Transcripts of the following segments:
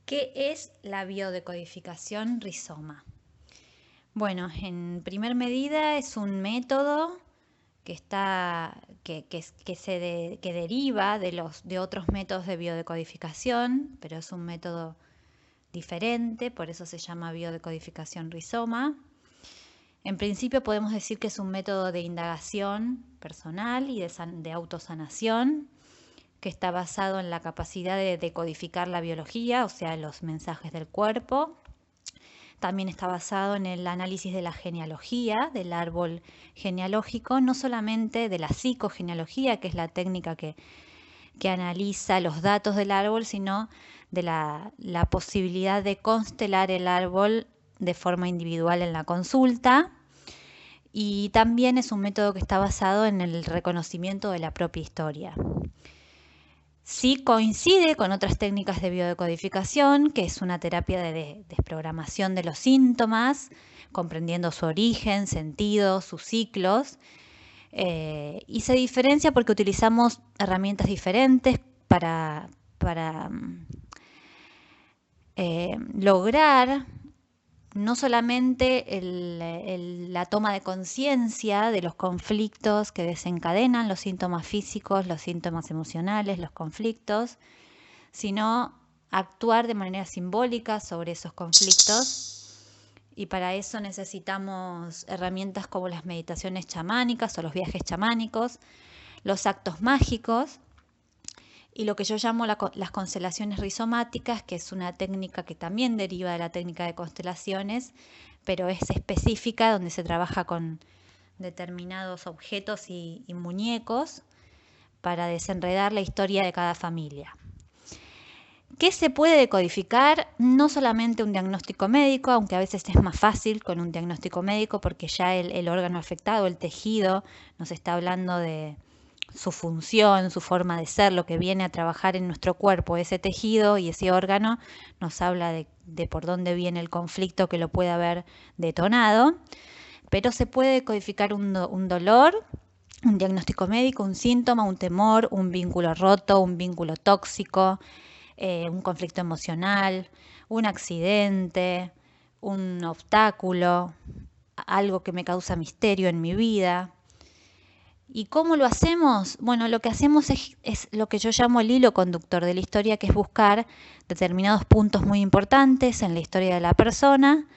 ¿Qué es la biodecodificación rizoma? Bueno, en primer medida es un método que deriva de otros métodos de biodecodificación, pero es un método diferente, por eso se llama biodecodificación rizoma. En principio podemos decir que es un método de indagación personal y de autosanación, que está basado en la capacidad de decodificar la biología, o sea, los mensajes del cuerpo. También está basado en el análisis de la genealogía, del árbol genealógico, no solamente de la psicogenealogía, que es la técnica que analiza los datos del árbol, sino de la posibilidad de constelar el árbol de forma individual en la consulta. Y también es un método que está basado en el reconocimiento de la propia historia. Sí coincide con otras técnicas de biodecodificación, que es una terapia de desprogramación de los síntomas, comprendiendo su origen, sentido, sus ciclos. Y se diferencia porque utilizamos herramientas diferentes para lograr no solamente la toma de conciencia de los conflictos que desencadenan los síntomas físicos, los síntomas emocionales, los conflictos, sino actuar de manera simbólica sobre esos conflictos. Y para eso necesitamos herramientas como las meditaciones chamánicas o los viajes chamánicos, los actos mágicos, y lo que yo llamo las constelaciones rizomáticas, que es una técnica que también deriva de la técnica de constelaciones, pero es específica, donde se trabaja con determinados objetos y muñecos para desenredar la historia de cada familia. ¿Qué se puede decodificar? No solamente un diagnóstico médico, aunque a veces es más fácil con un diagnóstico médico porque ya el órgano afectado, el tejido, nos está hablando de su función, su forma de ser, lo que viene a trabajar en nuestro cuerpo, ese tejido y ese órgano nos habla de por dónde viene el conflicto que lo puede haber detonado, pero se puede codificar un dolor, un diagnóstico médico, un síntoma, un temor, un vínculo roto, un vínculo tóxico, un conflicto emocional, un accidente, un obstáculo, algo que me causa misterio en mi vida. ¿Y cómo lo hacemos? Bueno, lo que hacemos es lo que yo llamo el hilo conductor de la historia, que es buscar determinados puntos muy importantes en la historia de la persona,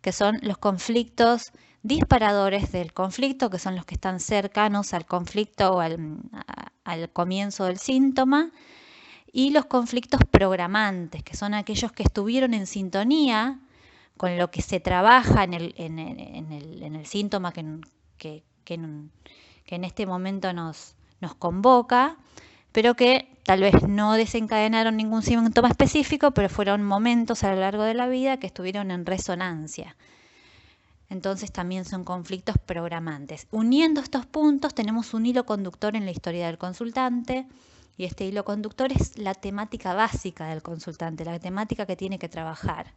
que son los conflictos disparadores del conflicto, que son los que están cercanos al conflicto o al comienzo del síntoma, y los conflictos programantes, que son aquellos que estuvieron en sintonía con lo que se trabaja en el síntoma que en este momento nos convoca, pero que tal vez no desencadenaron ningún síntoma específico, pero fueron momentos a lo largo de la vida que estuvieron en resonancia. Entonces también son conflictos programantes. Uniendo estos puntos tenemos un hilo conductor en la historia del consultante, y este hilo conductor es la temática básica del consultante, la temática que tiene que trabajar.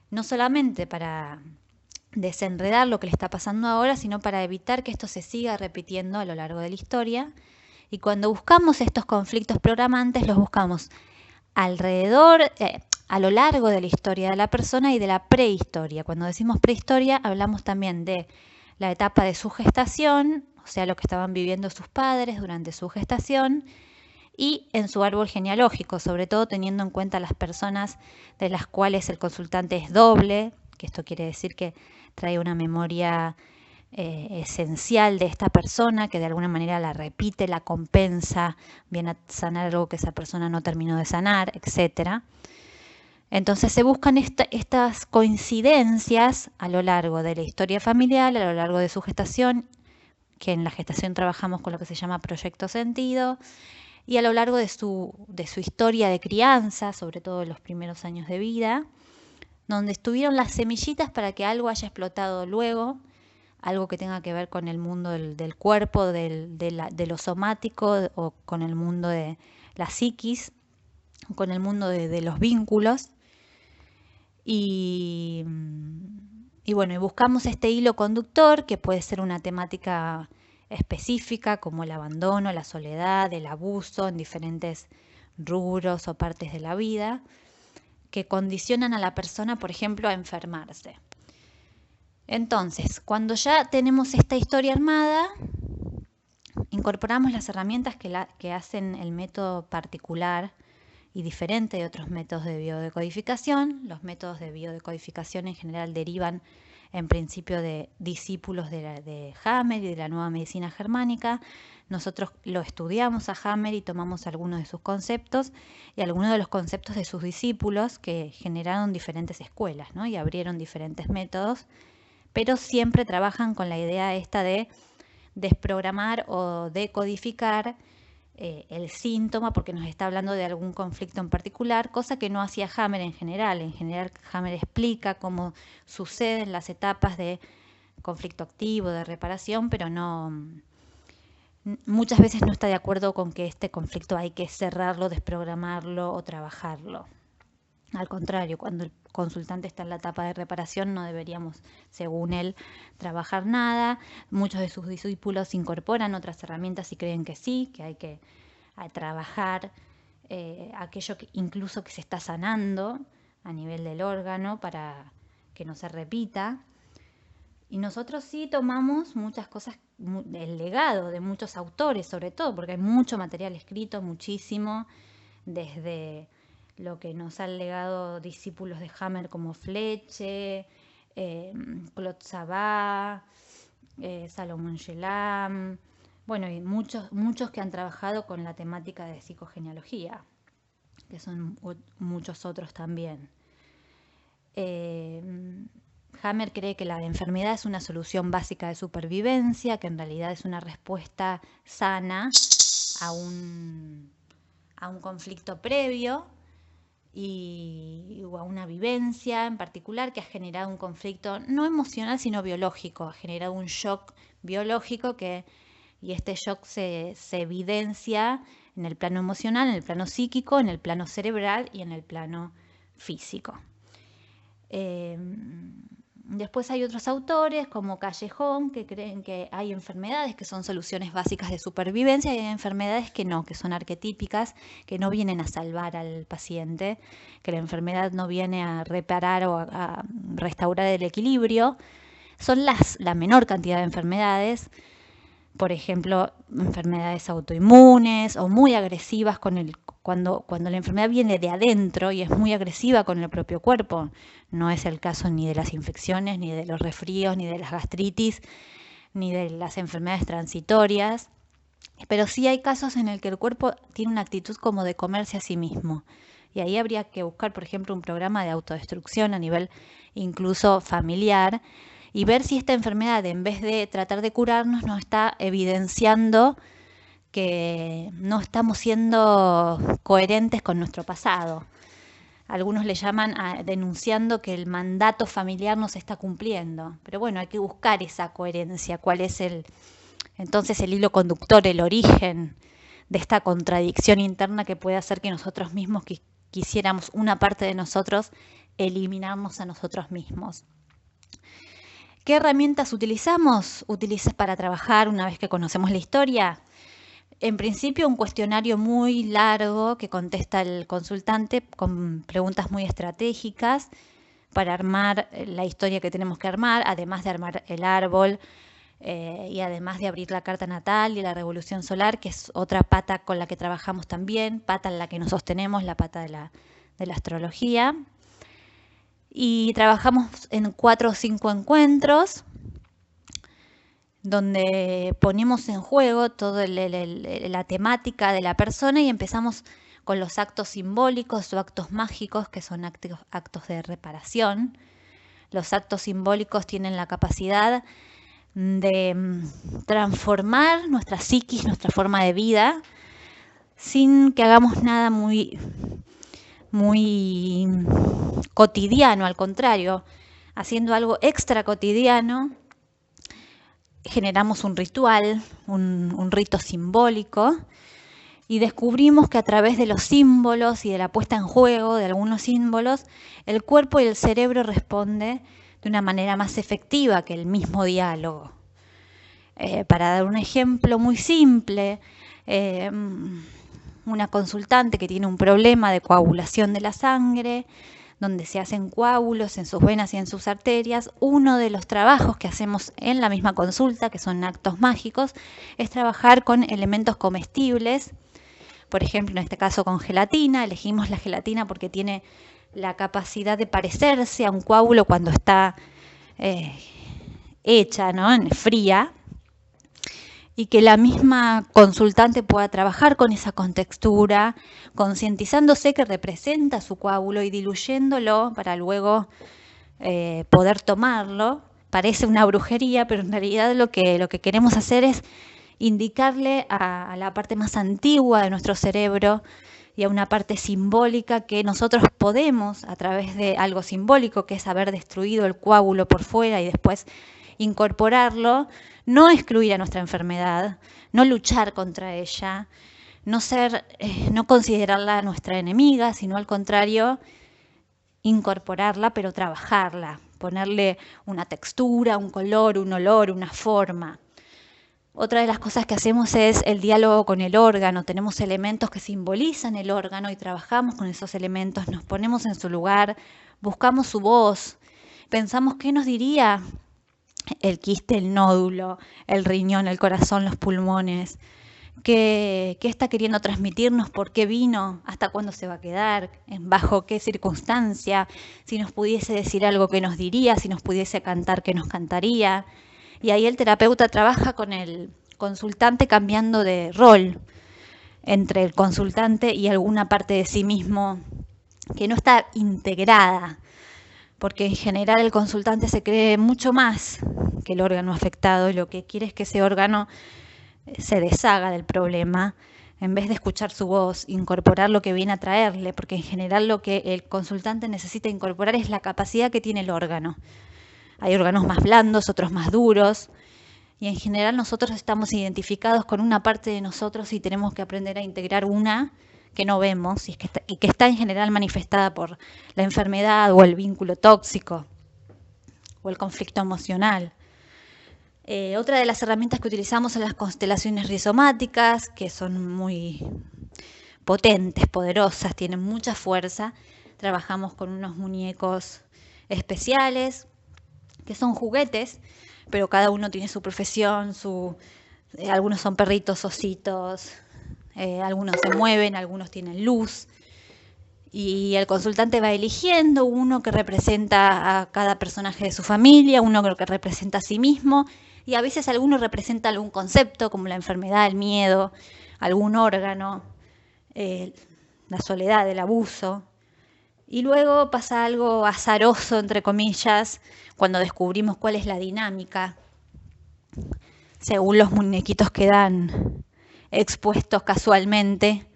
No solamente para desenredar lo que le está pasando ahora, sino para evitar que esto se siga repitiendo a lo largo de la historia. Y cuando buscamos estos conflictos programantes, los buscamos alrededor, a lo largo de la historia de la persona y de la prehistoria. Cuando decimos prehistoria, hablamos también de la etapa de su gestación, o sea, lo que estaban viviendo sus padres durante su gestación, y en su árbol genealógico, sobre todo teniendo en cuenta las personas de las cuales el consultante es doble, que esto quiere decir que trae una memoria esencial de esta persona, que de alguna manera la repite, la compensa, viene a sanar algo que esa persona no terminó de sanar, etc. Entonces se buscan estas coincidencias a lo largo de la historia familiar, a lo largo de su gestación, que en la gestación trabajamos con lo que se llama proyecto sentido, y a lo largo de su historia de crianza, sobre todo en los primeros años de vida, donde estuvieron las semillitas para que algo haya explotado luego, algo que tenga que ver con el mundo del cuerpo, de lo somático, o con el mundo de la psiquis, con el mundo de los vínculos. Y bueno, y buscamos este hilo conductor, que puede ser una temática específica como el abandono, la soledad, el abuso en diferentes rubros o partes de la vida, que condicionan a la persona, por ejemplo, a enfermarse. Entonces, cuando ya tenemos esta historia armada, incorporamos las herramientas que hacen el método particular y diferente de otros métodos de biodecodificación. Los métodos de biodecodificación en general derivan en principio de discípulos de Hammer y de la nueva medicina germánica. Nosotros lo estudiamos a Hammer y tomamos algunos de sus conceptos y algunos de los conceptos de sus discípulos que generaron diferentes escuelas, ¿no? Y abrieron diferentes métodos, pero siempre trabajan con la idea esta de desprogramar o decodificar el síntoma porque nos está hablando de algún conflicto en particular, cosa que no hacía Hammer en general. En general, Hammer explica cómo suceden las etapas de conflicto activo, de reparación, pero muchas veces no está de acuerdo con que este conflicto hay que cerrarlo, desprogramarlo o trabajarlo. Al contrario, cuando el consultante está en la etapa de reparación no deberíamos, según él, trabajar nada. Muchos de sus discípulos incorporan otras herramientas y creen que sí, que hay que trabajar aquello incluso que se está sanando a nivel del órgano para que no se repita. Y nosotros sí tomamos muchas cosas, el legado de muchos autores sobre todo, porque hay mucho material escrito, muchísimo, desde lo que nos han legado discípulos de Hammer como Fleche, Claude Sabat, Salomón Gelam, bueno, y muchos que han trabajado con la temática de psicogenealogía, que son muchos otros también. Hammer cree que la enfermedad es una solución básica de supervivencia, que en realidad es una respuesta sana a un conflicto previo o a una vivencia en particular que ha generado un conflicto no emocional sino biológico, ha generado un shock biológico y este shock se evidencia en el plano emocional, en el plano psíquico, en el plano cerebral y en el plano físico. Después hay otros autores como Callejón que creen que hay enfermedades que son soluciones básicas de supervivencia y hay enfermedades que no, que son arquetípicas, que no vienen a salvar al paciente, que la enfermedad no viene a reparar o a restaurar el equilibrio. Son la menor cantidad de enfermedades, por ejemplo, enfermedades autoinmunes o muy agresivas cuando la enfermedad viene de adentro y es muy agresiva con el propio cuerpo. No es el caso ni de las infecciones, ni de los resfríos, ni de las gastritis, ni de las enfermedades transitorias. Pero sí hay casos en el que el cuerpo tiene una actitud como de comerse a sí mismo. Y ahí habría que buscar, por ejemplo, un programa de autodestrucción a nivel incluso familiar y ver si esta enfermedad, en vez de tratar de curarnos, nos está evidenciando que no estamos siendo coherentes con nuestro pasado. Algunos le llaman denunciando que el mandato familiar no se está cumpliendo. Pero bueno, hay que buscar esa coherencia. ¿Cuál es entonces el hilo conductor, el origen de esta contradicción interna que puede hacer que nosotros mismos quisiéramos, una parte de nosotros, eliminarnos a nosotros mismos? ¿Qué herramientas utilizamos? ¿Utilizas para trabajar una vez que conocemos la historia? En principio, un cuestionario muy largo que contesta el consultante con preguntas muy estratégicas para armar la historia que tenemos que armar, además de armar el árbol y además de abrir la carta natal y la revolución solar, que es otra pata con la que trabajamos también, pata en la que nos sostenemos, la pata de la astrología. Y trabajamos en 4 o 5 encuentros donde ponemos en juego toda la temática de la persona y empezamos con los actos simbólicos o actos mágicos, que son actos de reparación. Los actos simbólicos tienen la capacidad de transformar nuestra psiquis, nuestra forma de vida, sin que hagamos nada muy cotidiano, al contrario, haciendo algo extra cotidiano, generamos un ritual, un rito simbólico, y descubrimos que a través de los símbolos y de la puesta en juego de algunos símbolos, el cuerpo y el cerebro responden de una manera más efectiva que el mismo diálogo. Para dar un ejemplo muy simple, una consultante que tiene un problema de coagulación de la sangre donde se hacen coágulos en sus venas y en sus arterias, uno de los trabajos que hacemos en la misma consulta, que son actos mágicos, es trabajar con elementos comestibles. Por ejemplo, en este caso con gelatina. Elegimos la gelatina porque tiene la capacidad de parecerse a un coágulo cuando está hecha, ¿no?, fría, y que la misma consultante pueda trabajar con esa contextura, concientizándose que representa su coágulo y diluyéndolo para luego poder tomarlo. Parece una brujería, pero en realidad lo que queremos hacer es indicarle a la parte más antigua de nuestro cerebro y a una parte simbólica que nosotros podemos, a través de algo simbólico, que es haber destruido el coágulo por fuera y después incorporarlo, no excluir a nuestra enfermedad, no luchar contra ella, no considerarla nuestra enemiga, sino al contrario, incorporarla, pero trabajarla, ponerle una textura, un color, un olor, una forma. Otra de las cosas que hacemos es el diálogo con el órgano. Tenemos elementos que simbolizan el órgano y trabajamos con esos elementos, nos ponemos en su lugar, buscamos su voz, pensamos qué nos diría el quiste, el nódulo, el riñón, el corazón, los pulmones, qué está queriendo transmitirnos, por qué vino, hasta cuándo se va a quedar, bajo qué circunstancia, si nos pudiese decir algo que nos diría, si nos pudiese cantar qué nos cantaría. Y ahí el terapeuta trabaja con el consultante cambiando de rol entre el consultante y alguna parte de sí mismo que no está integrada, porque en general el consultante se cree mucho más que el órgano afectado y lo que quiere es que ese órgano se deshaga del problema en vez de escuchar su voz, incorporar lo que viene a traerle, porque en general lo que el consultante necesita incorporar es la capacidad que tiene el órgano. Hay órganos más blandos, otros más duros, y en general nosotros estamos identificados con una parte de nosotros y tenemos que aprender a integrar una que no vemos y que está en general manifestada por la enfermedad o el vínculo tóxico o el conflicto emocional. Otra de las herramientas que utilizamos son las constelaciones rizomáticas, que son muy potentes, poderosas, tienen mucha fuerza. Trabajamos con unos muñecos especiales, que son juguetes, pero cada uno tiene su profesión, algunos son perritos, ositos, algunos se mueven, algunos tienen luz, y el consultante va eligiendo uno que representa a cada personaje de su familia, uno que representa a sí mismo, y a veces alguno representa algún concepto, como la enfermedad, el miedo, algún órgano, la soledad, el abuso. Y luego pasa algo azaroso, entre comillas, cuando descubrimos cuál es la dinámica, según los muñequitos quedan expuestos casualmente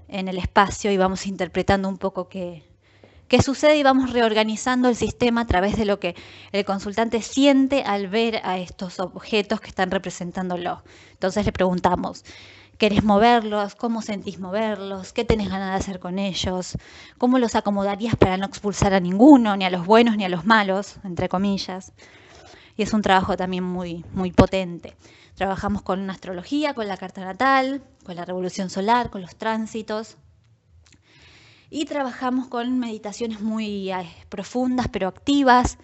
en el espacio y vamos interpretando un poco qué sucede y vamos reorganizando el sistema a través de lo que el consultante siente al ver a estos objetos que están representándolo. Entonces le preguntamos, ¿querés moverlos? ¿Cómo sentís moverlos? ¿Qué tenés ganas de hacer con ellos? ¿Cómo los acomodarías para no expulsar a ninguno, ni a los buenos ni a los malos, entre comillas? Y es un trabajo también muy, muy potente. Trabajamos con una astrología, con la carta natal, con la revolución solar, con los tránsitos. Y trabajamos con meditaciones muy profundas pero activas,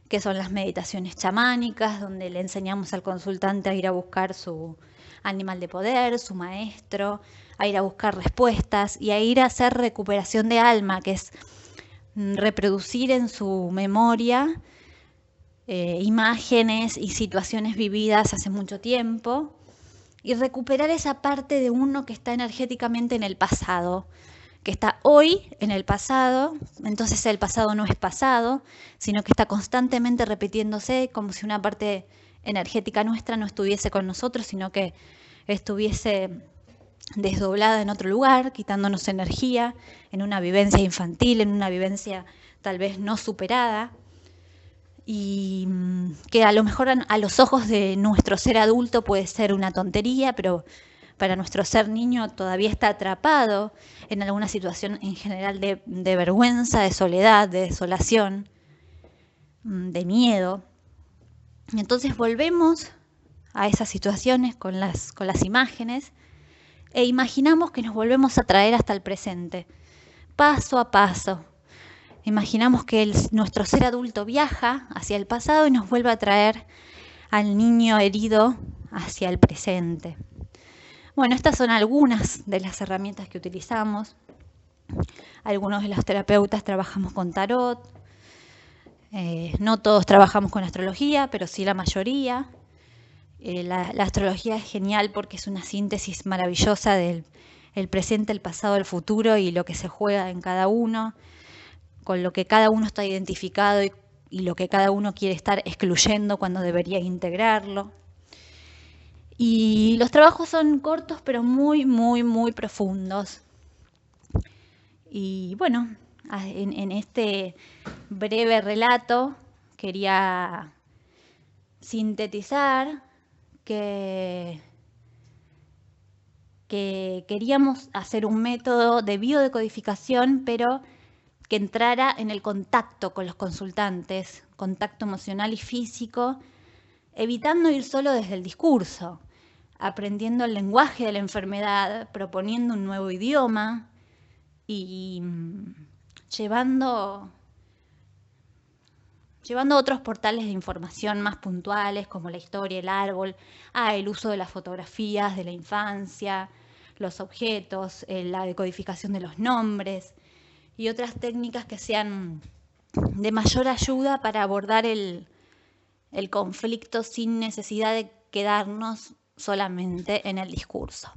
que son las meditaciones chamánicas, donde le enseñamos al consultante a ir a buscar su animal de poder, su maestro, a ir a buscar respuestas y a ir a hacer recuperación de alma, que es reproducir en su memoria imágenes y situaciones vividas hace mucho tiempo y recuperar esa parte de uno que está energéticamente en el pasado, que está hoy en el pasado. Entonces el pasado no es pasado, sino que está constantemente repitiéndose como si una parte energética nuestra no estuviese con nosotros, sino que estuviese desdoblada en otro lugar, quitándonos energía, en una vivencia infantil, en una vivencia tal vez no superada, y que a lo mejor a los ojos de nuestro ser adulto puede ser una tontería, pero para nuestro ser niño todavía está atrapado en alguna situación en general de vergüenza, de soledad, de desolación, de miedo. Entonces volvemos a esas situaciones con las imágenes e imaginamos que nos volvemos a traer hasta el presente, paso a paso. Imaginamos que nuestro ser adulto viaja hacia el pasado y nos vuelve a traer al niño herido hacia el presente. Bueno, estas son algunas de las herramientas que utilizamos. Algunos de los terapeutas trabajamos con tarot. No todos trabajamos con astrología, pero sí la mayoría. La astrología es genial porque es una síntesis maravillosa del presente, el pasado, el futuro y lo que se juega en cada uno, con lo que cada uno está identificado y lo que cada uno quiere estar excluyendo cuando debería integrarlo. Y los trabajos son cortos, pero muy, muy, muy profundos. Y bueno, en este breve relato quería sintetizar que queríamos hacer un método de biodecodificación, pero que entrara en el contacto con los consultantes, contacto emocional y físico, evitando ir solo desde el discurso, aprendiendo el lenguaje de la enfermedad, proponiendo un nuevo idioma y llevando otros portales de información más puntuales, como la historia, el árbol, el uso de las fotografías de la infancia, los objetos, la decodificación de los nombres y otras técnicas que sean de mayor ayuda para abordar el conflicto sin necesidad de quedarnos solamente en el discurso.